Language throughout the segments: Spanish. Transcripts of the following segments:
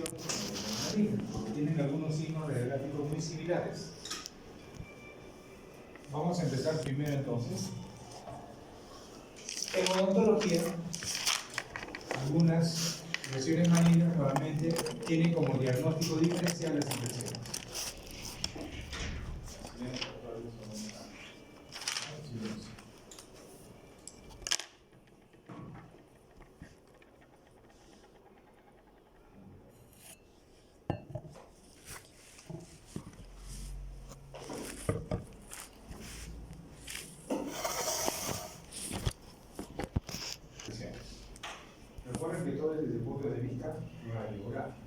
infección como de maligna, porque tienen algunos signos radiográficos muy similares. Vamos a empezar primero entonces. En odontología, algunas lesiones malignas normalmente tienen como diagnóstico diferencial las infecciones. Recuerden que todo es desde el punto de vista radiográfico.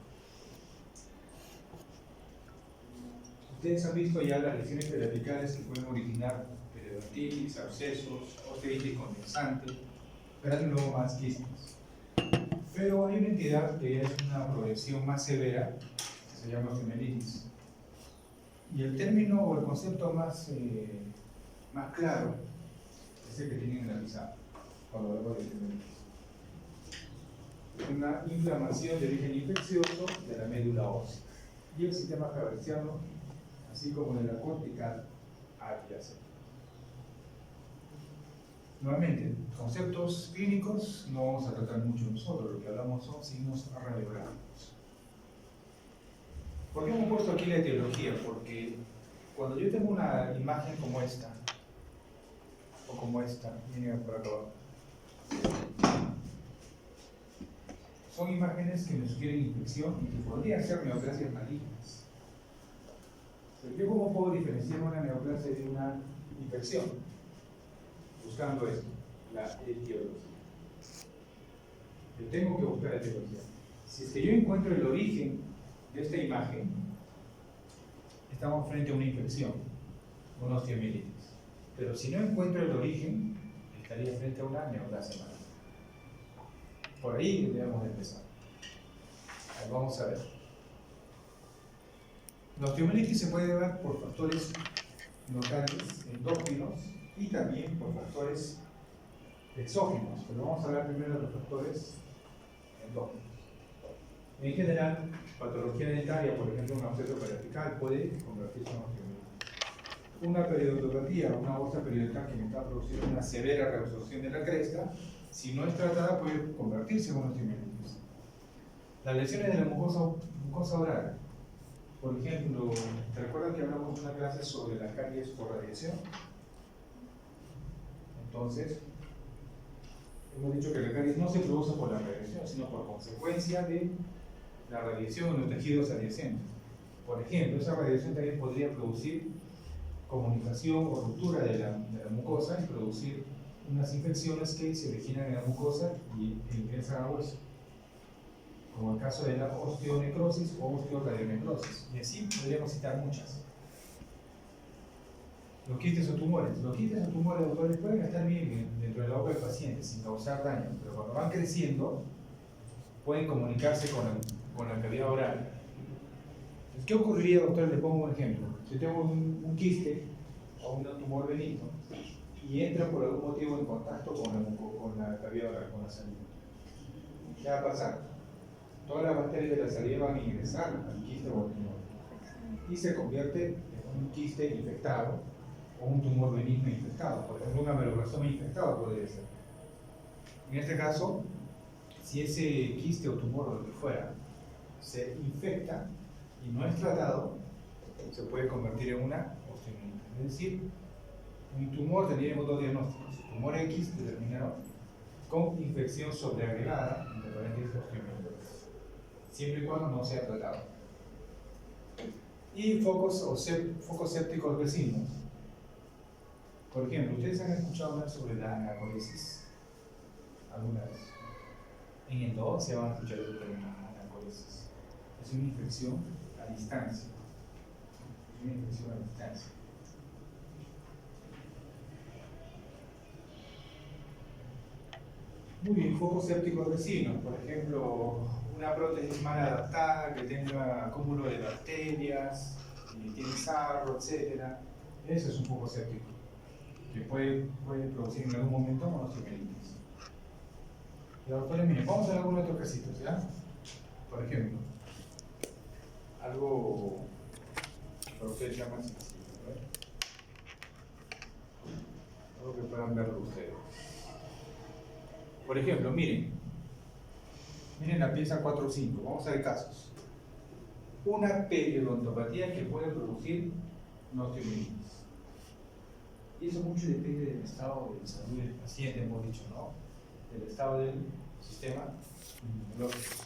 Ustedes han visto ya las lesiones periapicales que pueden originar periodontitis, abscesos, osteitis condensante, granuloma, quistes. Pero hay una entidad que es una progresión más severa, que se llama osteomielitis. Y el término o el concepto más claro es el que tienen en la pizarra, cuando hablamos de osteomielitis. Una inflamación de origen infeccioso de la médula ósea y el sistema traversiano, así como de la cortical adyacente. Nuevamente, conceptos clínicos no vamos a tratar mucho nosotros, lo que hablamos son signos radiográficos. ¿Por qué hemos puesto aquí la etiología? Porque cuando yo tengo una imagen como esta, o como esta, miren por acá abajo, son imágenes que me sugieren infección y que podrían ser neoplasias malignas. ¿Yo cómo puedo diferenciar una neoplasia de una infección? Buscando esto, la etiología. Yo tengo que buscar la etiología. Si es que yo encuentro el origen de esta imagen, estamos frente a una infección, una osteomielitis. Pero si no encuentro el origen, estaría frente a una neoplasia maligna. Por ahí debemos empezar. Vamos a ver. La osteomielitis se puede dar por factores locales, endógenos, y también por factores exógenos. Pero vamos a hablar primero de los factores endógenos. En general, patología dentaria, por ejemplo, un absceso periapical puede convertirse en osteomielitis. Una periodontopatía, una bosta periodontal que me está produciendo una severa reabsorción de la cresta, si no es tratada puede convertirse en osteomielitis. Las lesiones de la mucosa oral, por ejemplo, ¿te recuerdan que hablamos de una clase sobre las caries por radiación? Entonces, hemos dicho que la caries no se produce por la radiación, sino por consecuencia de la radiación en los tejidos adyacentes. Por ejemplo, esa radiación también podría producir comunicación o ruptura de la mucosa y producir unas infecciones que se originan en la mucosa y ingresan al hueso, como el caso de la osteonecrosis o osteoradionecrosis. Y así podríamos citar muchas. Los quistes o tumores. Los quistes o tumores, doctores, pueden estar bien dentro de la boca del paciente sin causar daño, pero cuando van creciendo pueden comunicarse con la cavidad oral. Entonces, ¿qué ocurriría, doctor? Le pongo un ejemplo. Si tengo un quiste o un tumor benigno y entra por algún motivo en contacto con la cavidad oral, con la saliva, ¿qué va a pasar? Todas las bacterias de la saliva van a ingresar al quiste o al tumor y se convierte en un quiste infectado o un tumor benigno infectado. Por ejemplo, un ameloblastoma infectado podría ser. En este caso, si ese quiste o tumor o lo que fuera se infecta y no es tratado, se puede convertir en una osteomielitis. Es decir, un tumor tendríamos dos diagnósticos: tumor X determinado con infección sobreagregada, entre paréntesis osteomielitis, siempre y cuando no sea tratado. Y focos sépticos vecinos. Por ejemplo, ¿ustedes han escuchado hablar sobre la anacoresis alguna vez? En endodoncia van a escuchar el término anacoresis. Es una infección a distancia. Es una infección a distancia. Muy bien, focos sépticos vecinos. Por ejemplo, una prótesis mal adaptada que tenga acúmulo de bacterias, tiene sarro, etc. Eso es un foco séptico, que puede producir en algún momento una osteomielitis. Y doctores, miren, vamos a ver algunos otros casitos, ¿ya? Por ejemplo, algo para ustedes sea más sencillo, ¿verdad? Algo que puedan verlo ustedes. Por ejemplo, miren la pieza 4 o 5, vamos a ver casos. Una periodontopatía que puede producir una osteomielitis. Y eso mucho depende del estado de salud del paciente, hemos dicho, ¿no? Del estado del sistema inmunológico.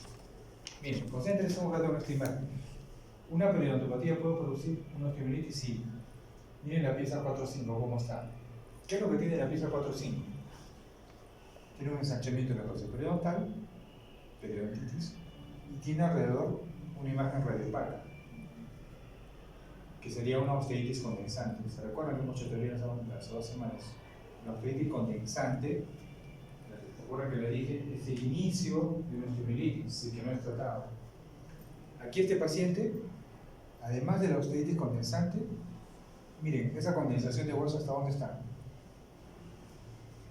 Miren, concéntrense un rato en esta imagen. ¿Una periodontopatía puede producir una osteomielitis? Sí. Miren la pieza 4 o 5, ¿cómo está? ¿Qué es lo que tiene la pieza 4 o 5? Tiene un ensanchamiento de la corteza periodontal, periodontitis, y tiene alrededor una imagen radiopaca, que sería una osteitis condensante. ¿Se recuerdan que hemos hecho teoría hace 2 semanas? La osteitis condensante, recuerdan que le dije, es el inicio de una osteomielitis, el que no es tratado. Aquí este paciente, además de la osteitis condensante, miren, esa condensación de hueso, ¿hasta dónde está?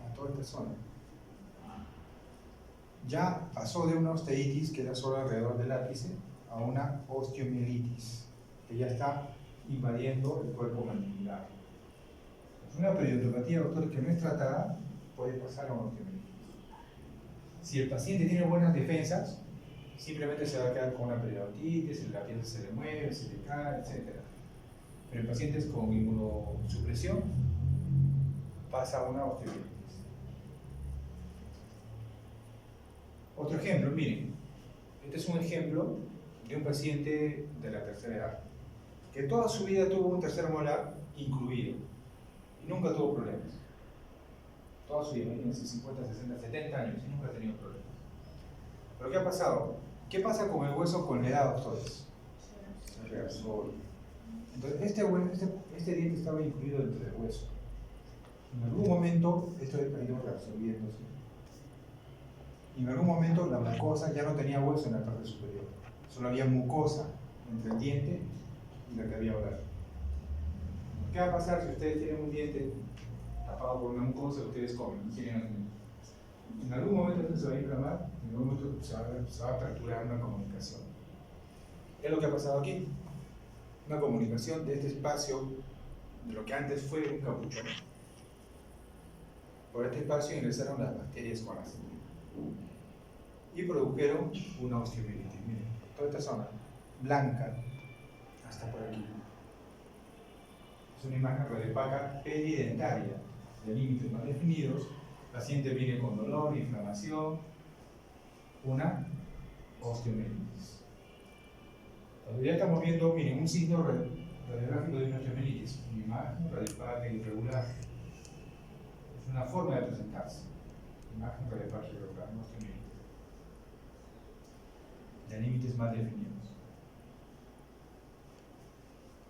A toda esta zona. Ya pasó de una osteitis, que era solo alrededor del ápice, a una osteomielitis, que ya está invadiendo el cuerpo mandibular. Una periodontopatía, doctor, que no es tratada, puede pasar a una osteomielitis. Si el paciente tiene buenas defensas, simplemente se va a quedar con una periodontitis, la piel se le mueve, se le cae, etc. Pero en pacientes con inmunosupresión, pasa a una osteomielitis. Otro ejemplo, miren, este es un ejemplo de un paciente de la tercera edad, que toda su vida tuvo un tercer molar incluido y nunca tuvo problemas. Toda su vida, imagínense, 50, 60, 70 años y nunca ha tenido problemas. ¿Pero qué ha pasado? ¿Qué pasa con el hueso con la edad, doctores? Se reabsorbe. Entonces, este diente estaba incluido dentro del hueso. En algún momento, esto ha ido reabsorbiéndose. Y en algún momento la mucosa ya no tenía hueso en la parte superior, solo había mucosa entre el diente y la cavidad oral. ¿Qué va a pasar si ustedes tienen un diente tapado por una mucosa y ustedes comen? En algún momento esto se va a inflamar, en algún momento se va a aperturar una comunicación. ¿Qué es lo que ha pasado aquí? Una comunicación de este espacio, de lo que antes fue un capuchón. Por este espacio ingresaron las bacterias con ácido y produjeron una osteomielitis. Miren, toda esta zona blanca hasta por aquí. Es una imagen radiopaca peridentaria de límites más definidos. El paciente viene con dolor, inflamación, una osteomielitis. Entonces ya estamos viendo, miren, un signo radiográfico de una osteomielitis, una imagen radiopaca irregular. Es una forma de presentarse. Imagen radiopaca irregular, una osteomielitis. De límites más definidos.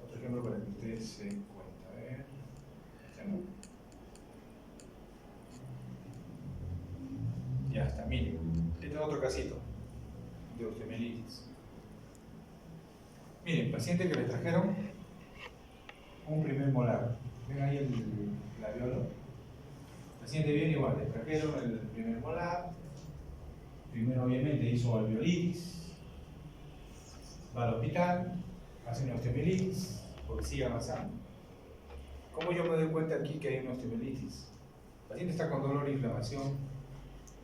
Otro ejemplo para que ustedes se den cuenta. Ya está, miren. Este es otro casito de osteomielitis. Miren, paciente que le trajeron un primer molar. ¿Ven ahí el alveolo? El paciente viene igual, le trajeron el primer molar. Primero obviamente hizo alveolitis. Va al hospital, hace una osteomielitis, porque sigue avanzando. ¿Cómo yo me doy cuenta aquí que hay una osteomielitis? El paciente está con dolor e inflamación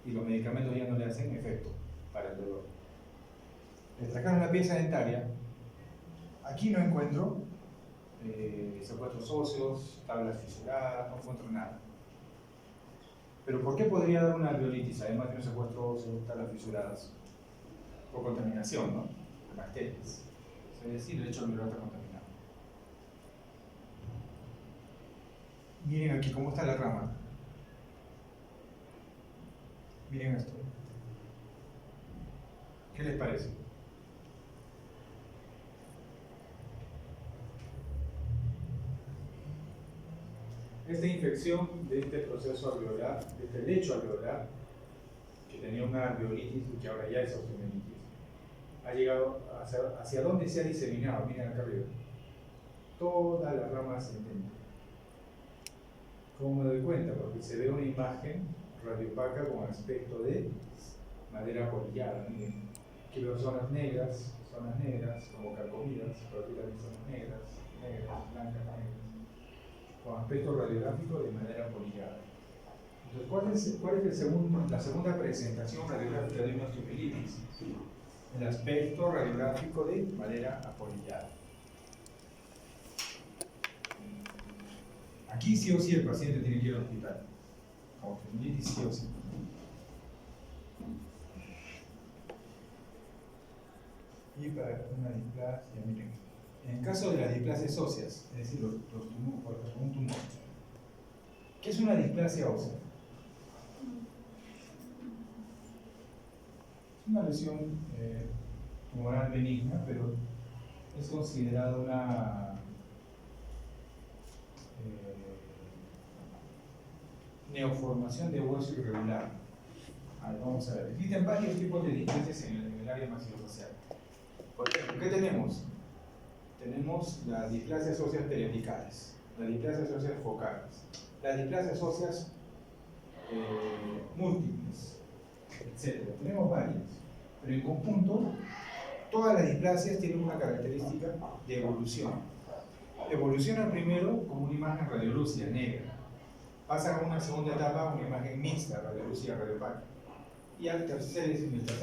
y los medicamentos ya no le hacen efecto para el dolor. Le trajeron una pieza dentaria. Aquí no encuentro secuestros óseos, tablas fisuradas, no encuentro nada. Pero ¿por qué podría dar una alveolitis, además de un secuestro óseo, tablas fisuradas? Por contaminación, ¿no? De bacterias. Es decir, el hecho alveolar está contaminado. Miren aquí cómo está la rama. Miren esto. ¿Qué les parece? Esta infección de este proceso alveolar, de este lecho alveolar, que tenía una alveolitis y que ahora ya es osteomielitis, ha llegado hacia dónde se ha diseminado. Miren acá arriba. Toda la rama ascendente. ¿Cómo me doy cuenta? Porque se ve una imagen radiopaca con aspecto de madera polillada. Miren, Aquí veo zonas negras, como carcomidas, pero aquí también zonas negras, blancas, negras, con aspecto radiográfico de manera polillada. Entonces, ¿cuál es la segunda presentación radiográfica de una osteomielitis? El aspecto radiográfico de manera apolillada. Aquí sí o sí el paciente tiene que ir al hospital. Con osteomielitis sí o sí. Y para una displasia, miren, en el caso de las displasias óseas, es decir, los tumores, por ejemplo, un tumor, ¿qué es una displasia ósea? Es una lesión tumoral benigna, pero es considerada una neoformación de hueso irregular. Vamos a ver, existen varios tipos de displasias en el área maxilofacial. Por ejemplo, ¿qué tenemos? Tenemos las displasias óseas periapicales, las displasias óseas focales, las displasias óseas múltiples, etc. Tenemos varias, pero en conjunto, todas las displasias tienen una característica de evolución. Evolucionan primero como una imagen radiolúcida negra, pasan a una segunda etapa una imagen mixta, radiolúcida radiopaca, y en el tercer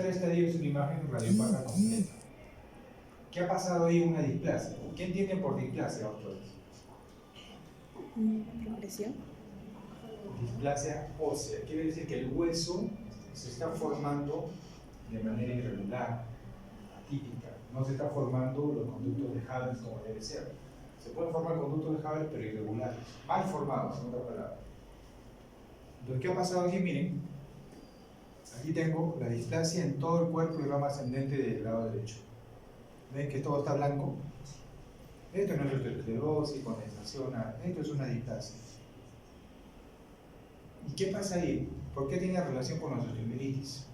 estadio es una imagen radiopaca completa. ¿Qué ha pasado ahí en una displasia? ¿Qué entienden por displasia, doctores? Progresión. Displasia ósea. Quiere decir que el hueso se está formando de manera irregular, atípica. No se está formando los conductos de Havels como debe ser. Se pueden formar conductos de Havels, pero irregulares. Mal formados, en otras palabras. Entonces, ¿qué ha pasado aquí? Miren, aquí tengo la displasia en todo el cuerpo y rama ascendente del lado derecho. ¿Ven que todo está blanco? Esto no es osteosclerosis, condensación, esto es una displasia. ¿Y qué pasa ahí? ¿Por qué tiene relación con la osteomielitis?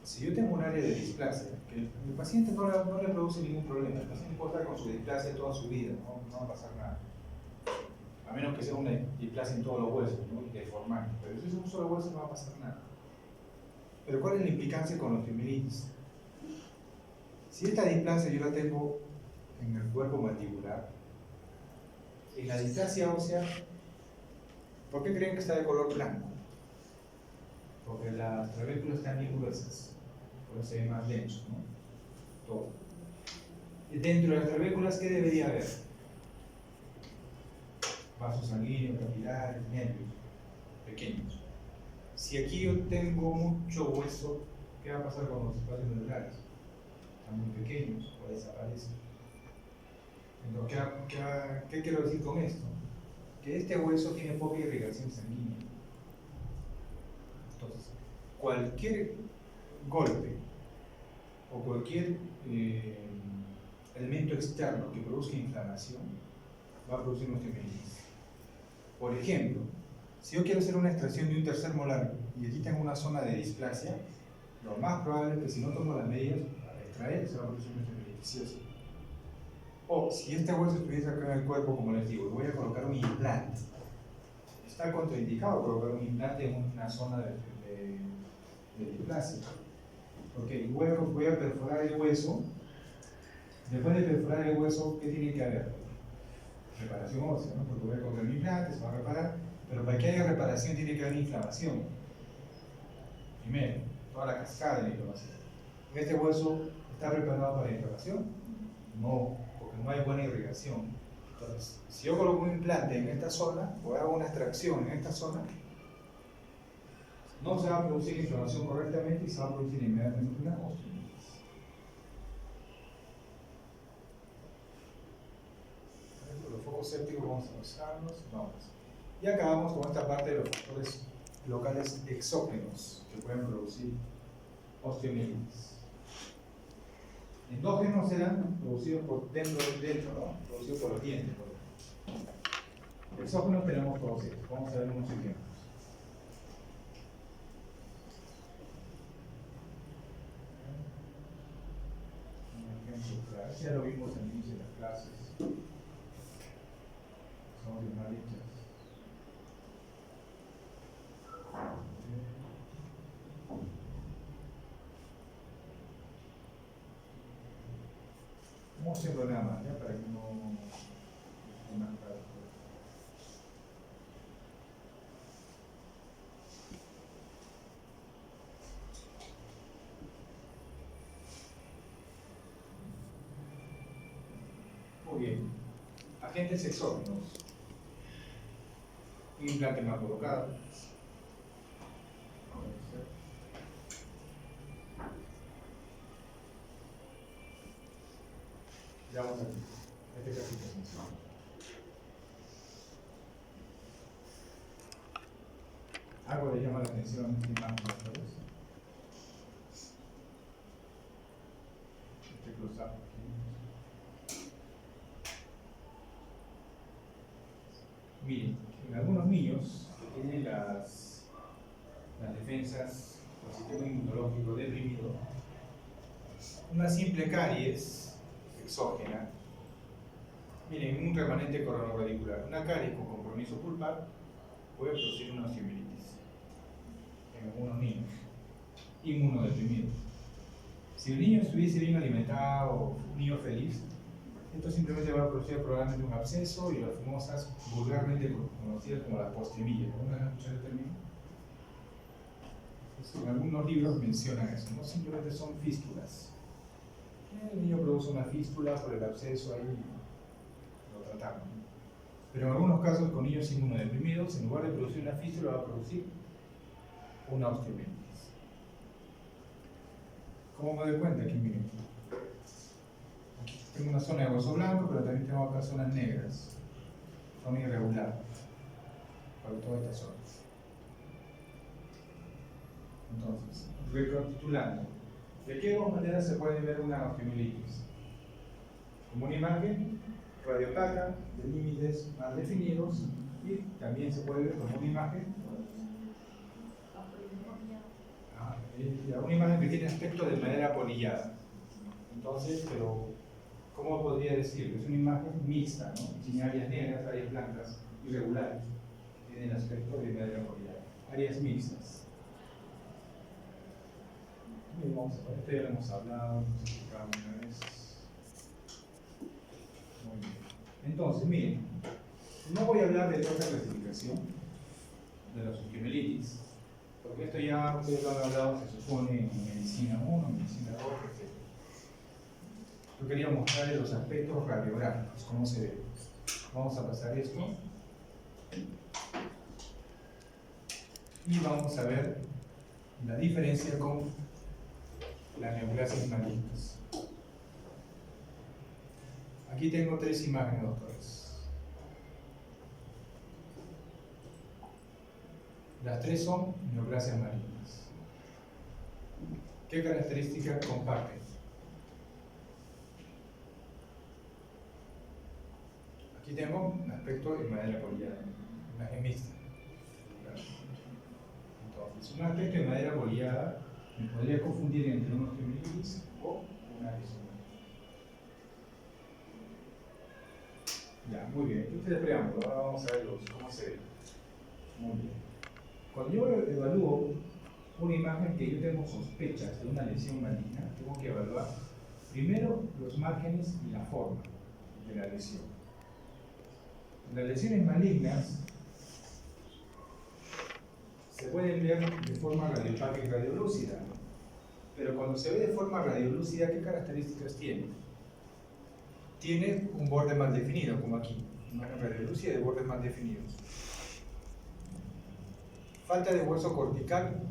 Si yo tengo un área de displasia, que el paciente no le produce ningún problema, el paciente puede estar con su displasia toda su vida, no va a pasar nada. A menos que sea una displasia en todos los huesos, ¿no? Y deformante. Pero si es un solo hueso no va a pasar nada. Pero ¿cuál es la implicancia con la osteomielitis? Si esta displasia yo la tengo en el cuerpo mandibular, en la displasia ósea, ¿por qué creen que está de color blanco? Porque las trabéculas están bien gruesas, por eso se ve más denso, ¿no? Todo. Y dentro de las trabéculas, ¿qué debería haber? Vasos sanguíneos, capilares, nervios, pequeños. Si aquí yo tengo mucho hueso, ¿qué va a pasar con los espacios medulares? Están muy pequeños o desaparecen. Entonces, ¿qué quiero decir con esto? Que este hueso tiene poca irrigación sanguínea. Entonces, cualquier golpe o cualquier elemento externo que produzca inflamación va a producir una osteomielitis. Por ejemplo, si yo quiero hacer una extracción de un tercer molar y aquí tengo una zona de displasia, lo más probable es que si no tomo las medidas para extraer, se va a producir una osteomielitis, sí o sí. O si este hueso estuviese acá en el cuerpo, como les digo, voy a colocar un implante. Está contraindicado colocar un implante en una zona de displasia. Ok, voy a perforar el hueso. Después de perforar el hueso, ¿qué tiene que haber? Reparación ósea, ¿no? Porque voy a colocar un implante, se va a reparar. Pero para que haya reparación tiene que haber inflamación. Primero, toda la cascada de la inflamación. ¿Este hueso está preparado para la inflamación? No, porque no hay buena irrigación. Entonces, si yo coloco un implante en esta zona o hago una extracción en esta zona, no se va a producir inflamación correctamente y se va a producir inmediatamente una osteomielitis. Los focos sépticos vamos a usarlos. Vamos. Y acabamos con esta parte de los factores locales exógenos que pueden producir osteomielitis. Endógenos eran producidos por dentro, ¿no? Producidos por los dientes. Exógenos tenemos todos estos. Vamos a ver unos ejemplos. Un ejemplo claro. Ya lo vimos en el inicio de las clases. Son de mal hechas. Muéstrenlo nada más, ¿ya? Para que no esté más claro. Muy bien. Agentes exógenos. Un implante mal colocado. Ya vamos aquí. Este ejercicio es sencillo. Algo le llama la atención a esta imagen de esta vez. Este close-up aquí. Miren, en algunos niños que tienen las defensas o el sistema inmunológico deprimido, una simple caries exógena, miren, un remanente coronarradicular, una caries con compromiso pulpar puede producir una osteomielitis en algunos niños inmunodeprimidos. Si el niño estuviese bien alimentado, un niño feliz, esto simplemente va a producir probablemente un absceso y las famosas, vulgarmente conocidas como las postremillas. ¿Alguna vez han escuchado el término? En algunos libros mencionan eso, no simplemente son fístulas. El niño produce una fístula por el absceso, ahí lo tratamos. Pero en algunos casos, con niños inmunodeprimidos, en lugar de producir una fístula, va a producir una osteomielitis. ¿Cómo me doy cuenta? Aquí miren. Aquí tengo una zona de hueso blanco, pero también tengo acá zonas negras. Son irregulares para toda esta zona. Entonces, recapitulando, ¿de qué dos maneras se puede ver una osteomielitis? Como una imagen radiopaca de límites más definidos y también se puede ver como una imagen que tiene aspecto de madera polillada. Entonces, pero ¿cómo podría decirlo? Es una imagen mixta, ¿no? Tiene áreas negras, áreas blancas, irregulares. Tiene el aspecto de madera polillada. Áreas mixtas. Bien, vamos a ver, esto ya lo hemos hablado, hemos explicado una vez. Muy bien. Entonces, miren, no voy a hablar de toda esta clasificación de las osteomielitis, porque esto ya ustedes lo han hablado, se supone, en medicina 1, medicina 2, etc. Yo quería mostrarles los aspectos radiográficos, cómo se ve. Vamos a pasar esto. Y vamos a ver la diferencia con las neoplasias malignas. Aquí tengo tres imágenes, doctores. Las tres son neoplasias malignas. ¿Qué características comparten? Aquí tengo un aspecto de madera polillada, imagen mixta. Entonces, un aspecto de madera polillada me podría confundir entre una osteomielitis o una disomía. Ya, muy bien. Este es el preámbulo. Ahora vamos a ver cómo se ve. Muy bien. Cuando yo evalúo una imagen que yo tengo sospechas de una lesión maligna, tengo que evaluar primero los márgenes y la forma de la lesión. Las lesiones malignas se pueden ver de forma radiopática y radiolúcida, pero cuando se ve de forma radiolúcida, ¿qué características tiene? Tiene un borde más definido, como aquí, imagen radiolúcida de bordes más definidos. Falta de hueso cortical.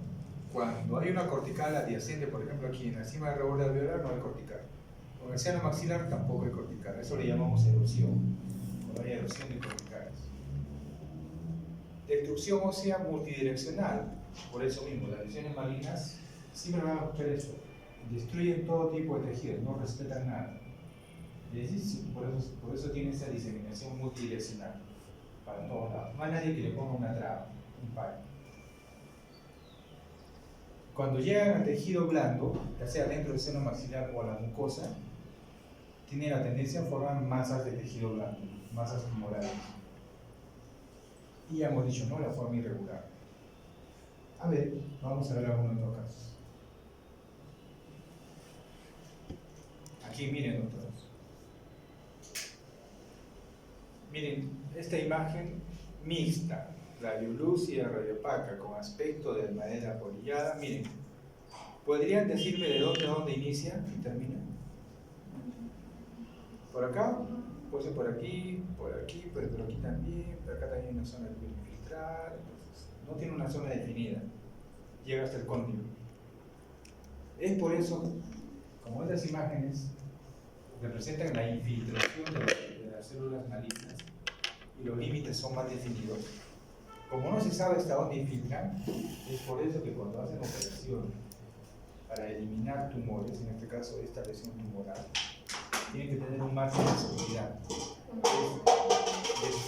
Cuando hay una cortical adyacente, por ejemplo aquí en la cima del reborde alveolar no hay cortical. Con el seno maxilar tampoco hay cortical. Eso le llamamos erosión. Cuando hay erosión de corticales. Destrucción ósea multidireccional. Por eso mismo, las lesiones malignas siempre van a buscar esto. Destruyen todo tipo de tejidos, no respetan nada. Por eso tiene esa diseminación multidireccional para todos lados. No hay nadie que le ponga una traba, un par. Cuando llegan al tejido blando, ya sea dentro del seno maxilar o a la mucosa, tiene la tendencia a formar masas de tejido blando, masas tumorales. Y ya hemos dicho, ¿no? La forma irregular. A ver, vamos a ver algunos otros casos. Aquí miren, doctores. Miren, esta imagen mixta, radiolúcida, radiopaca, con aspecto de madera polillada, miren, ¿podrían decirme de dónde inicia y termina? Por acá, puede ser por aquí, pero por aquí también, por acá también hay una zona de infiltrar, entonces no tiene una zona definida, llega hasta el cóndilo. Es por eso, como estas imágenes representan la infiltración de las células malignas y los límites son más definidos, como no se sabe hasta dónde infiltran, es por eso que cuando hacen operaciones para eliminar tumores, en este caso esta lesión tumoral, tienen que tener un margen de seguridad,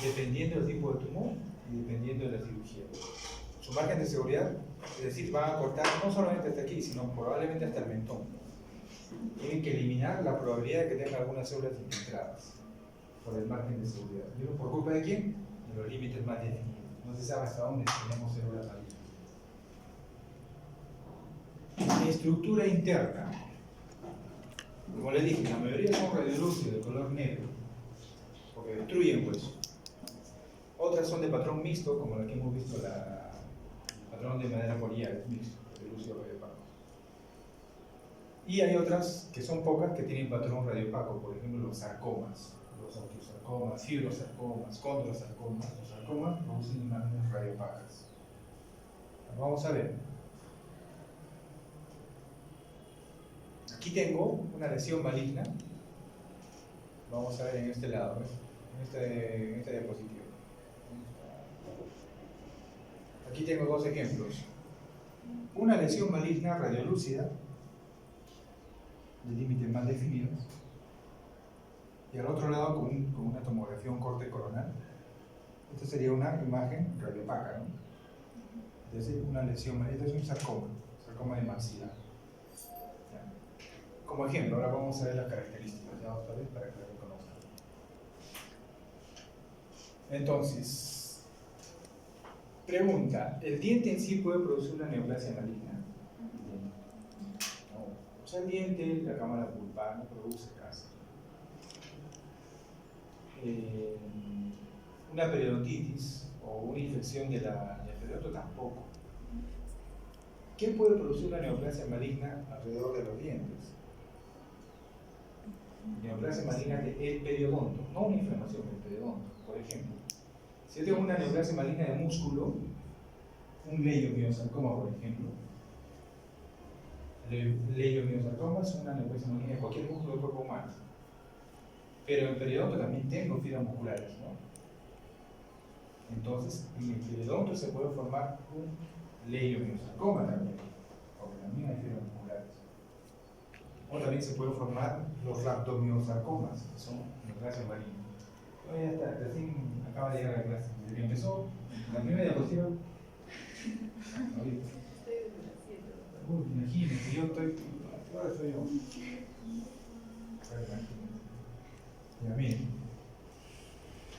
dependiendo del tipo de tumor y dependiendo de la cirugía. Su margen de seguridad, es decir, van a cortar no solamente hasta aquí, sino probablemente hasta el mentón. Tienen que eliminar la probabilidad de que tengan algunas células infiltradas por el margen de seguridad. ¿Pero por culpa de quién? De los límites más definidos. No se sabe hasta dónde tenemos células malignas. Estructura interna. Como les dije, la mayoría son radiolúcidos de color negro, porque destruyen hueso. Otras son de patrón mixto, como la que hemos visto, el patrón de madera polillada, mixto, radiolúcido radiopaco. Y hay otras, que son pocas, que tienen patrón radiopaco, por ejemplo los sarcomas, los osteosarcomas, fibrosarcomas, condrosarcomas. Los sarcomas producen imágenes radiopacas. Vamos a ver. Aquí tengo una lesión maligna. Vamos a ver en este lado, en esta diapositiva. Aquí tengo dos ejemplos. Una lesión maligna radiolúcida, de límites más definidos, y al otro lado con una tomografía, un corte coronal. Esta sería una imagen radiopaca, ¿no? Es decir, una lesión maligna, es un sarcoma de maxila. Como ejemplo, ahora vamos a ver las características, ya otra vez para que lo reconozcan. Entonces, pregunta, ¿el diente en sí puede producir una neoplasia maligna? No. O sea, el diente, la cámara pulpar, no produce cáncer. Una periodontitis o una infección del periodonto tampoco. ¿Qué puede producir una neoplasia maligna alrededor de los dientes? Neoplasia maligna del periodonto, no una inflamación del periodonto. Por ejemplo, si yo tengo una neoplasia maligna de músculo, un leiomiosarcoma, por ejemplo, leiomiosarcoma es una neoplasia maligna de cualquier músculo del cuerpo humano, pero en periodonto también tengo fibras musculares, ¿no? Entonces, en el periodonto se puede formar un leiomiosarcoma también, porque también hay fibras musculares. O también se pueden formar los rhabdomiosarcomas, que son neoplasias malignas. Ya está, recién acaba de llegar a la clase. Desde que empezó, la primera diapositiva. Imagínense, yo estoy. Ahora soy yo. Ya, miren.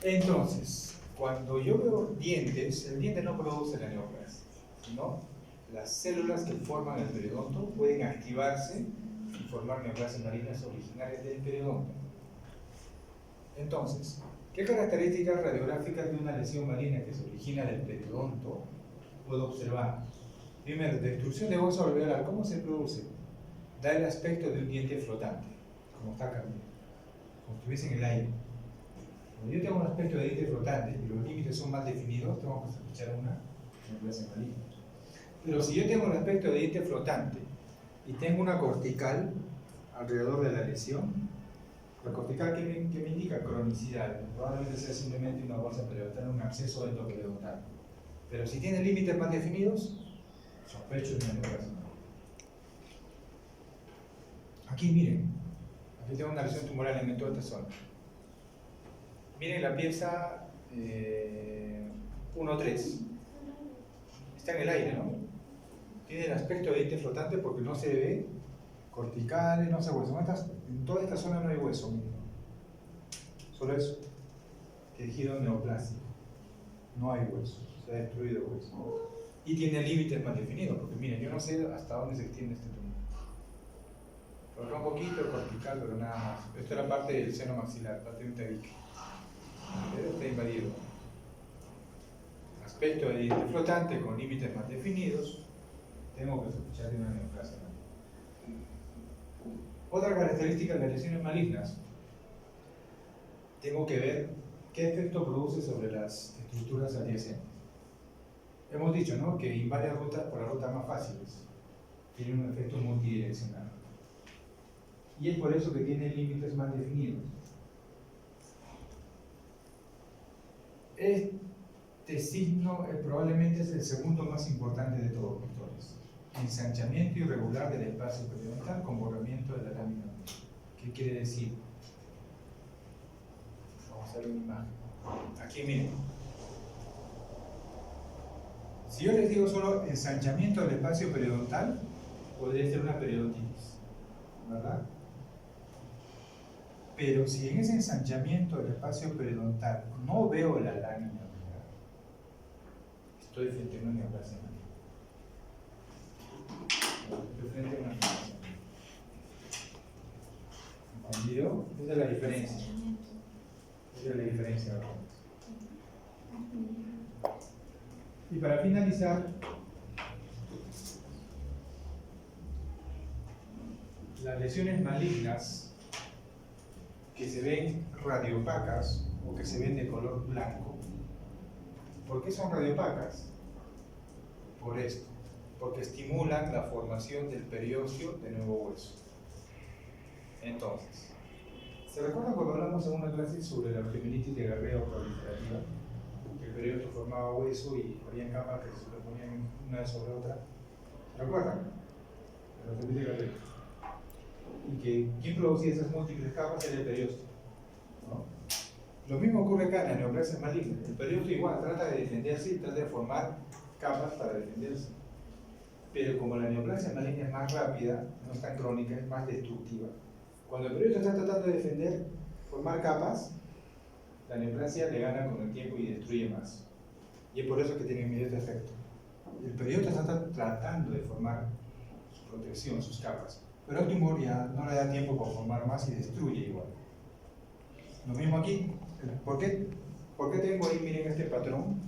Entonces, cuando yo veo dientes, el diente no produce la neoplasia, sino las células que forman el periodonto pueden activarse y formar neoplasias malignas originarias del periodonto. Entonces, ¿qué características radiográficas de una lesión maligna que se origina del periodonto puedo observar? Primero, destrucción de hueso alveolar. ¿Cómo se produce? Da el aspecto de un diente flotante, como está acá, como si estuviese en el aire. Cuando yo tengo un aspecto de diente flotante y los límites son más definidos, tengo que sospechar una neoplasia maligna. Pero si yo tengo un aspecto de diente flotante y tengo una cortical alrededor de la lesión, la cortical que me indica cronicidad, probablemente sea simplemente una bolsa periodontal, un absceso endoperiodontal. Pero si tiene límites más definidos, sospecho de una neoplasia maligna. Aquí miren, aquí tengo una lesión tumoral en toda esta zona. Miren la pieza 1-3. Está en el aire, ¿no? Tiene el aspecto de diente flotante porque no se ve corticales, no se hueso. En toda esta zona no hay hueso, miren. Solo es tejido neoplásico. No hay hueso, se ha destruido el hueso. Y tiene límites más definidos, porque miren, yo no sé hasta dónde se extiende este tumor. Por acá un poquito cortical, pero nada más. Esto es la parte del seno maxilar, parte de un tabique. pero está invadido. Aspecto de diente flotante con límites más definidos. Tengo que sospechar de una neoplasia maligna. Otra característica de las lesiones malignas. Tengo que ver qué efecto produce sobre las estructuras adyacentes. Hemos dicho, ¿no?, que invade rutas por las rutas más fáciles. Tiene un efecto multidireccional. Y es por eso que tiene límites más definidos. Este signo probablemente es el segundo más importante de todos los doctores. Ensanchamiento irregular del espacio periodontal con borramiento de la lámina. ¿Qué quiere decir? Vamos a ver una imagen. Aquí miren. Si yo les digo solo ensanchamiento del espacio periodontal, podría ser una periodontitis, ¿verdad? Pero si en ese ensanchamiento del espacio periodontal no veo la lámina, estoy frente a una neoplasia maligna. Estoy frente a una neoplasia maligna. ¿Entendido? Esa es la diferencia. Esa es la diferencia. Y para finalizar, las lesiones malignas que se ven radiopacas o que se ven de color blanco. ¿Por qué son radiopacas? Por esto, porque estimulan la formación del periósteo de nuevo hueso. Entonces, ¿se recuerdan cuando hablamos en una clase sobre la osteomielitis de Guerrero proliferativa? Que el periósteo formaba hueso y había capas que se superponían una sobre otra. ¿Se recuerdan? La osteomielitis de Guerrero. Y que quien producía esas múltiples capas era el periósteo, ¿no? Lo mismo ocurre acá en la neoplasia maligna. El periósteo igual trata de defenderse y trata de formar capas para defenderse. Pero como la neoplasia maligna es más rápida, no es tan crónica, es más destructiva. Cuando el periósteo está tratando de defender, formar capas, la neoplasia le gana con el tiempo y destruye más. Y es por eso que tiene inmediato efecto. El periósteo está tratando de formar su protección, sus capas. Pero el tumor ya no le da tiempo para formar más y destruye igual. Lo mismo aquí. ¿Por qué tengo ahí, miren, este patrón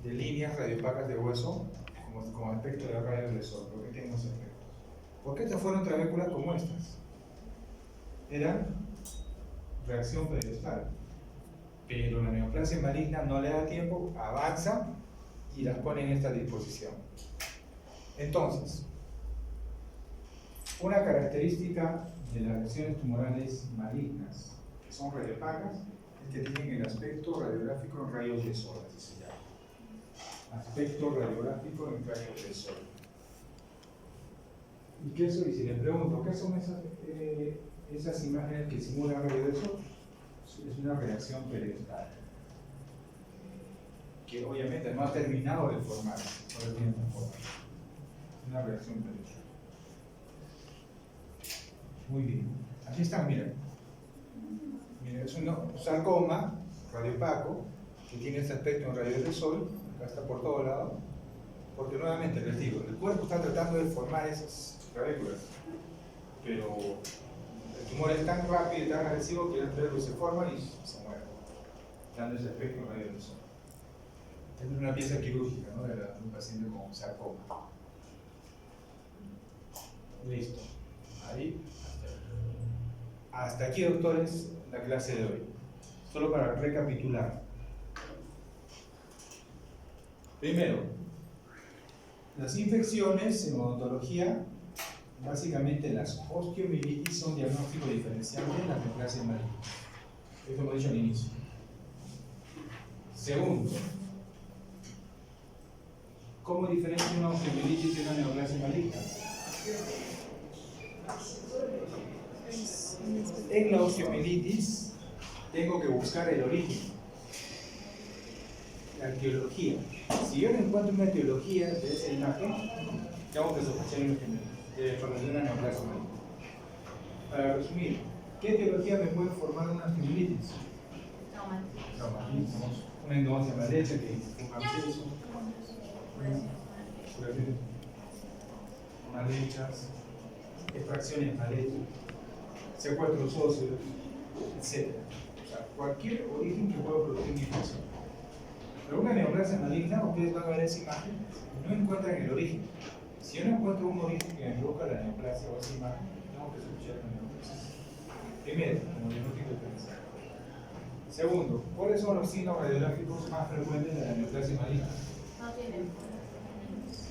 de líneas radiopacas de hueso como aspecto de la rayos del sol? ¿Por qué tengo ese efecto? Porque estas fueron trabéculas como estas. Era reacción periostal. Pero la neoplasia maligna no le da tiempo, avanza y las pone en esta disposición. Entonces, una característica de las lesiones tumorales malignas, que son radiopacas, es que tienen el aspecto radiográfico en rayos de sol, así se llama. Aspecto radiográfico en rayos de sol. ¿Y qué eso? Y si les pregunto, ¿qué son esas imágenes que simulan rayos de sol? Es una reacción periostal, que obviamente no ha terminado de formar, solo tiene que formar. Es una reacción periostal. Muy bien. Aquí están, miren. Miren, es un sarcoma radiopaco que tiene este aspecto en rayos de sol. Acá está por todo lado. Porque nuevamente les digo, el cuerpo está tratando de formar esas trabéculas. Pero el tumor es tan rápido y tan agresivo que las trabéculas se forman y se mueren, dando ese aspecto en rayos de sol. Esta es una pieza quirúrgica, ¿no?, de un paciente con sarcoma. Listo. Ahí. Hasta aquí, doctores, la clase de hoy. Solo para recapitular. Primero, las infecciones en odontología, básicamente las osteomielitis, son diagnóstico diferencial de la neoplasia maligna. Esto hemos dicho al inicio. Segundo, ¿cómo diferencia una osteomielitis de una neoplasia maligna? En la osteomielitis tengo que buscar el origen, la etiología. Si yo no encuentro una etiología de esa imagen, tengo que sospechar de una neoplasia maligna. Para resumir, ¿qué etiología me puede formar una osteomielitis? Traumatismo, una endodoncia mal hecha que un absceso, mal hechas, extracciones mal hechas, secuestros óseos, etc. O sea, cualquier origen que pueda producir una infección. Pero una neoplasia maligna, ustedes van a ver esa imagen, no encuentran el origen. Si yo no encuentro un origen que me provoca la neoplasia o esa imagen, tengo que sospechar la neoplasia. Primero, como diagnóstico diferencial. Segundo, ¿cuáles son los signos radiológicos más frecuentes de la neoplasia maligna? No tienen.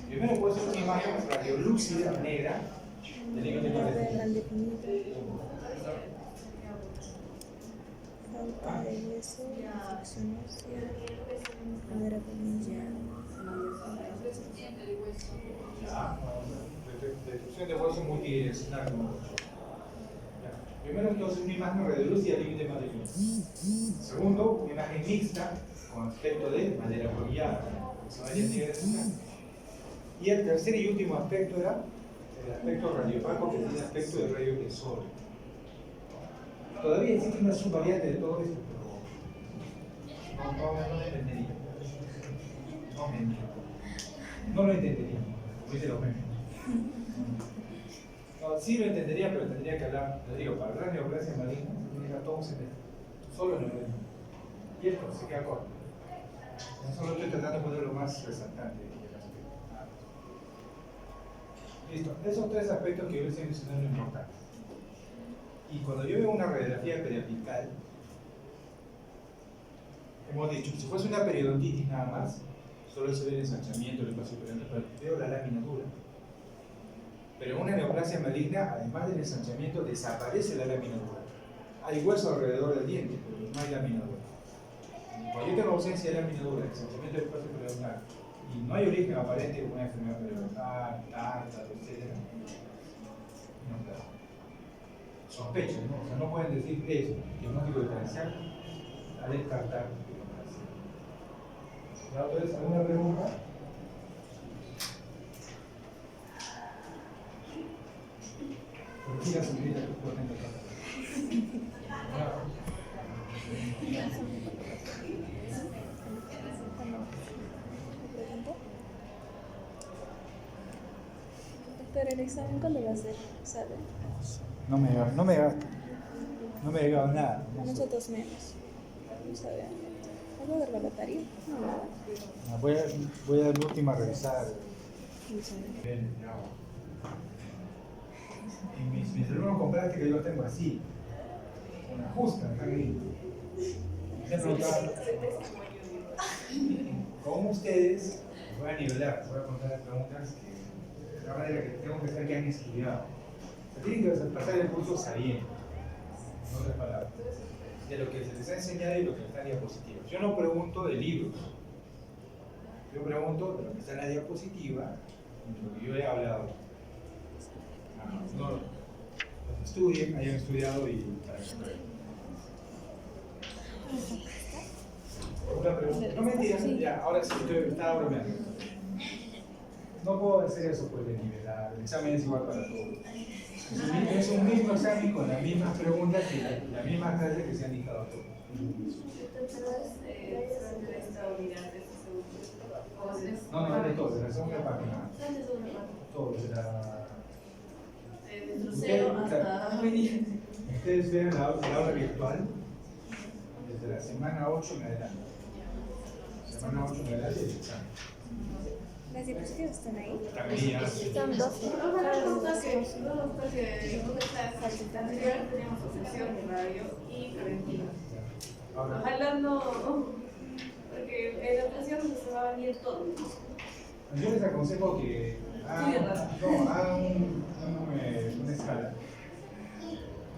Primero puede ser una imagen radiolúcida negra del límite Falta de hueso, infección ósea, madera colmillar. Destrucción de hueso multidireccional. Primero, entonces, una imagen radiolúcida del límite maligno. Segundo, una imagen mixta con aspecto de madera colmillada. Y el tercer y último aspecto era el aspecto radiopaco, que tiene aspecto de radio tensor. Todavía existe una subvariante de todo esto, pero no lo entendería. No lo entendería. Dice los memes. No, sí lo entendería, pero tendría que hablar, le digo, para hablar de neoplasia maligna, se tiene que dar todo un semestre. Solo neoplasia. Y esto se queda corto. Solo estoy tratando de poner lo más resaltante del aspecto. Listo, esos tres aspectos que yo les estoy mencionando son importantes. Y cuando yo veo una radiografía periapical, hemos dicho, si fuese una periodontitis nada más, solo se ve el ensanchamiento del espacio periodontal, pero veo la lámina dura. Pero en una neoplasia maligna, además del ensanchamiento, desaparece la lámina dura. Hay hueso alrededor del diente, pero no hay lámina dura. Cuando yo tengo ausencia de lámina dura, ensanchamiento del espacio periodontal, y no hay origen aparente de una enfermedad periodontal, tártaro, etc., no, claro. Sospechan, ¿no? O sea, no pueden decir eso, diagnóstico diferencial, a descartar. ¿Doctores, alguna pregunta? ¿Por qué la señorita que puede tener Doctor, ¿el examen cuándo va a ser? ¿Sabe? No me ha llegado nada. A nosotros menos. No sabemos. ¿Algo del laboratorio? No, nada. Voy a dar la última revisada. No sabe. Y mis alumnos con práctica yo los tengo así. Una justa, están ahí. Me preguntaban, ¿cómo ustedes voy a nivelar? Voy a contar las preguntas de la manera que tengo que saber que han estudiado. Se tienen que pasar el curso sabiendo, en otras palabras, de lo que se les ha enseñado y lo que está en diapositivas. Yo no pregunto de libros, yo pregunto de lo que está en la diapositiva y de lo que yo he hablado. No, los estudien, hayan estudiado y para que Una pregunta. No mentiras, ya, ahora sí, estaba bromeando. No puedo hacer eso pues de nivelar, el examen es igual para todos. Es un mismo examen con las mismas preguntas y las mismas clases que se han dictado a todos. No, de todo, de la segunda página. Todo, de la... Ustedes ven la aula virtual desde la semana 8 en adelante. Semana 8 en adelante del examen. ¿Las diapositivas están ahí? También Están 12. Teníamos obsesión de radio y preventiva. ahora, Ojalá no, porque en la ocasión se va a venir todo. yo les aconsejo que hagan una escala.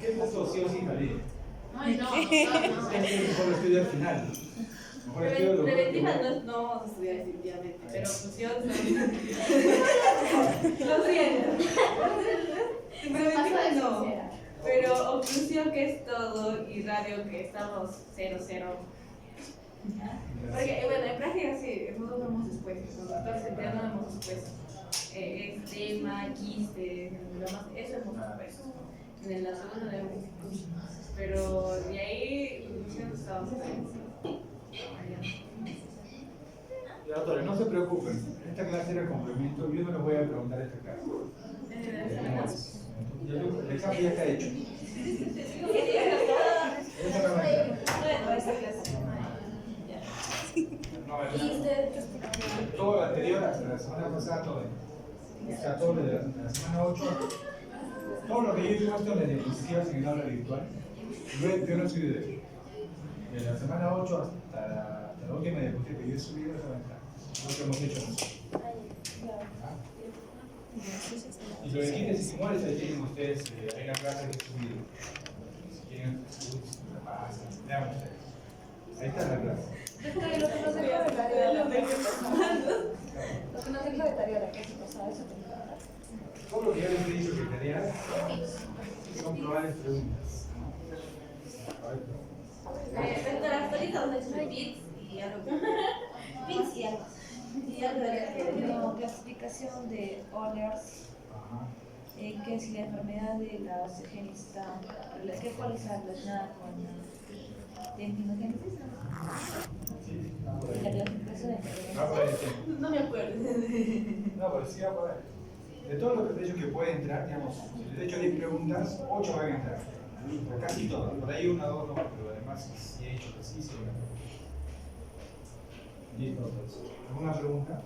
¿Qué pasó sí o sí Jalil? Ay, no. Mejor estudio al final. Mejor estudio lo Preventiva no vamos a estudiar definitivamente, pero oclusión lo siento. Preventiva no, pero oclusión que es todo y radio que estamos 0-0. Porque bueno, en práctica sí, nosotros vemos después, los doctores no vemos después. Tema, quistes, eso hemos después. En la segunda de pero de ahí estamos Ya, doctores, no se preocupen. Esta clase era complemento. Yo no les voy a preguntar esta clase. El examen ya está hecho. Eso no va a entrar. sea, todo lo de la semana 8, todo lo que yo he puesto en la diapositiva en el aula virtual, yo no subí de eso. De la semana 8 hasta la última diapositiva que yo he subido, eso va a entrar. Lo que hemos hecho nosotros. ¿Ah? Y lo de quites y tumores, ahí tienen ustedes, hay una clase que he subido. Si quieren, la pasan, vean ustedes. Ahí está la clase. Lo que nos deja de tarea la clase pasada, eso Todo lo que yo les he dicho que tareas son probables preguntas. Doctora, ahorita donde estoy bits y algo. Bits y algo. Y algo como clasificación de Ollers, que es la enfermedad de la genes está cuál está relacionada con la dentinogénesis. La clasificación de enfermedades. No me acuerdo. No, pero sí va a poder. De todo lo que te he dicho que puede entrar, digamos, si te he hecho 10 preguntas, 8 van a entrar. Casi todas. Por ahí 1 o 2 no, pero además sí he hecho que sí, sí. Listo, pues. ¿Alguna pregunta?